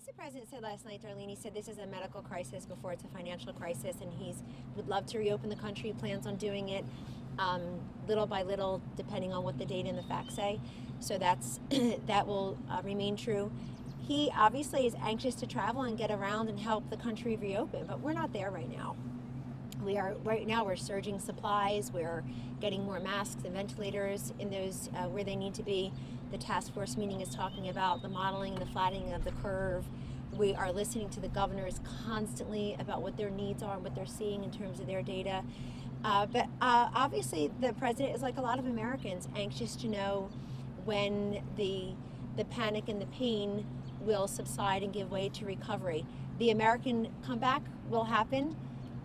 the president said last night, Darlene, he said this is a medical crisis before it's a financial crisis, and he would love to reopen the country, plans on doing it little by little, depending on what the data and the facts say. So that will remain true. He obviously is anxious to travel and get around and help the country reopen, but we're not there right now. We're surging supplies. We're getting more masks and ventilators in those where they need to be. The task force meeting is talking about the modeling, the flattening of the curve. We are listening to the governors constantly about what their needs are and what they're seeing in terms of their data. But obviously the president is, like a lot of Americans, anxious to know when the panic and the pain will subside and give way to recovery. The American comeback will happen.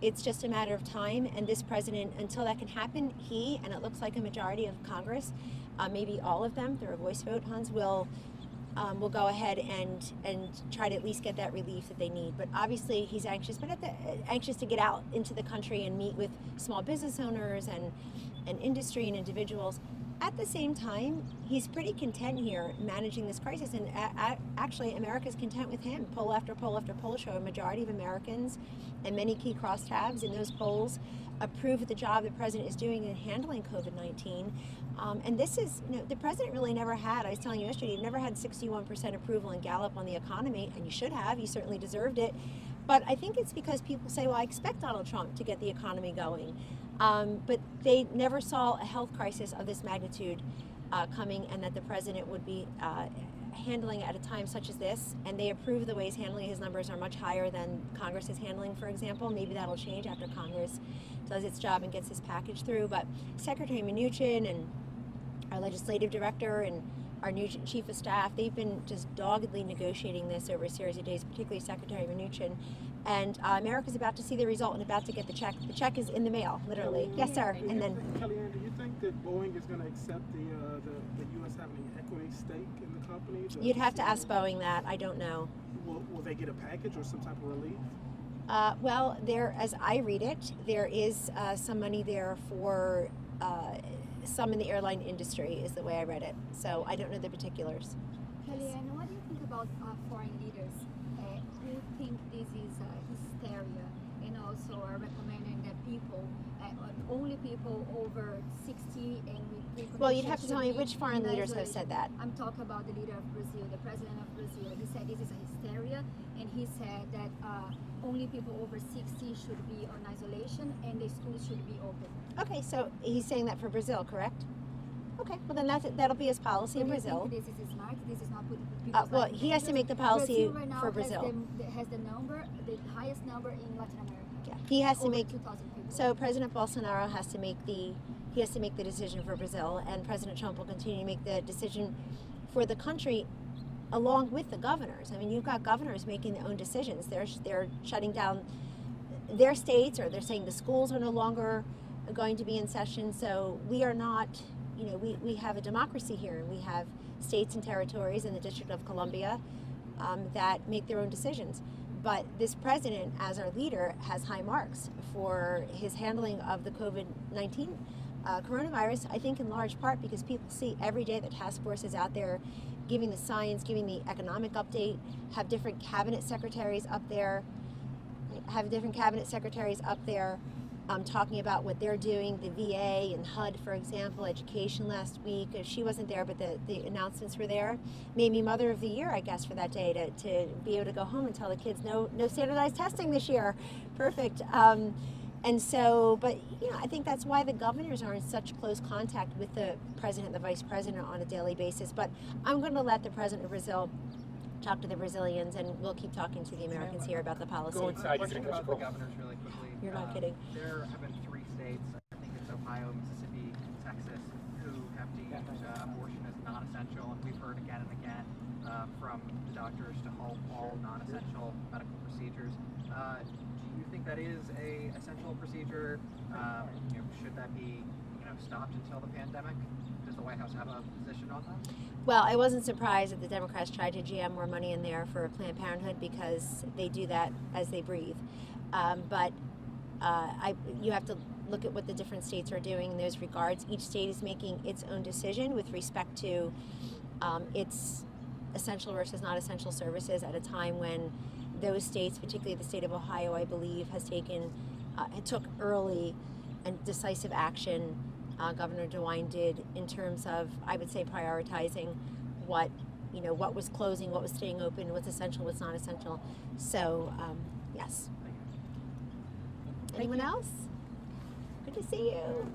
It's just a matter of time, and this president, until that can happen, he, and it looks like a majority of Congress, maybe all of them, through a voice vote, Hans, will go ahead and try to at least get that relief that they need. But obviously he's anxious, but anxious to get out into the country and meet with small business owners and industry and individuals. At the same time, he's pretty content here managing this crisis, and actually America's content with him. Poll after poll after poll show a majority of Americans, and many key crosstabs in those polls, approve of the job the president is doing in handling COVID-19. And this is, the president really never had, I was telling you yesterday, he never had 61% approval in Gallup on the economy, and you should have, you certainly deserved it. But I think it's because people say, well, I expect Donald Trump to get the economy going. But they never saw a health crisis of this magnitude coming, and that the president would be handling at a time such as this, and they approve the way he's handling. His numbers are much higher than Congress is handling, for example. Maybe that'll change after Congress does its job and gets this package through. But Secretary Mnuchin and our legislative director and our new chief of staff, they've been just doggedly negotiating this over a series of days, particularly Secretary Mnuchin. And America's about to see the result and about to get the check. The check is in the mail, literally. Kellyanne, yes, sir. And then, Kellyanne, do you think that Boeing is going to accept the U.S. having an equity stake in the company? You'd have to ask Boeing that. I don't know. Will they get a package or some type of relief? Well, as I read it, there is some money there for some in the airline industry, is the way I read it. So I don't know the particulars. Kellyanne, what do you think about foreign leaders who think this is hysteria, and also are recommending that people, only people over 60 and with well, you'd have to tell me which foreign leaders have said that. I'm talking about the leader of Brazil, the president of Brazil. He said this is a hysteria, and he said that only people over 60 should be on isolation and the schools should be open. Okay, so he's saying that for Brazil, correct? Okay, well then that'll be his policy So in you Brazil. think this is smart? This is not putting people's Well, lives in he has to danger? make the policy Brazil right now for Brazil. has the highest number in Latin America. Yeah, he has to Over make. 2,000 people. So President Bolsonaro has to make the decision for Brazil, and President Trump will continue to make the decision for the country, along with the governors. I mean, you've got governors making their own decisions. They're shutting down their states, or they're saying the schools are no longer going to be in session. So we are not, we have a democracy here, and we have states and territories in the District of Columbia that make their own decisions. But this president, as our leader, has high marks for his handling of the COVID-19 coronavirus, I think in large part because people see every day the task force is out there giving the science, giving the economic update, have different cabinet secretaries up there, talking about what they're doing. The VA and HUD, for example, education last week. She wasn't there, but the announcements were there. Made me Mother of the Year, I guess, for that day, to be able to go home and tell the kids no standardized testing this year. Perfect. And so, but I think that's why the governors are in such close contact with the president, the vice president on a daily basis. But I'm going to let the president of Brazil talk to the Brazilians, and we'll keep talking to the Americans here about the policy. Go inside. Question about the governors really quickly. You're not kidding. There have been 3 states, I think it's Ohio, Mississippi, Texas, who have deemed abortion as non-essential, and we've heard again and again from the doctors to halt all non-essential medical procedures. Do you think that is a essential procedure? Should that be stopped until the pandemic? Does the White House have a position on that? Well, I wasn't surprised that the Democrats tried to jam more money in there for Planned Parenthood, because they do that as they breathe. But you have to look at what the different states are doing in those regards. Each state is making its own decision with respect to its essential versus not essential services at a time when those states, particularly the state of Ohio, I believe, has taken and took early and decisive action. Governor DeWine did in terms of, I would say, prioritizing what was closing, what was staying open, what's essential, what's not essential. So, yes. Anyone else? Good to see you.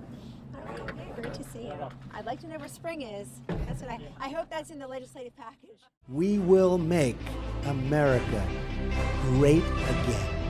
All right, great to see you. I'd like to know where spring is. That's what I hope that's in the legislative package. We will make America great again.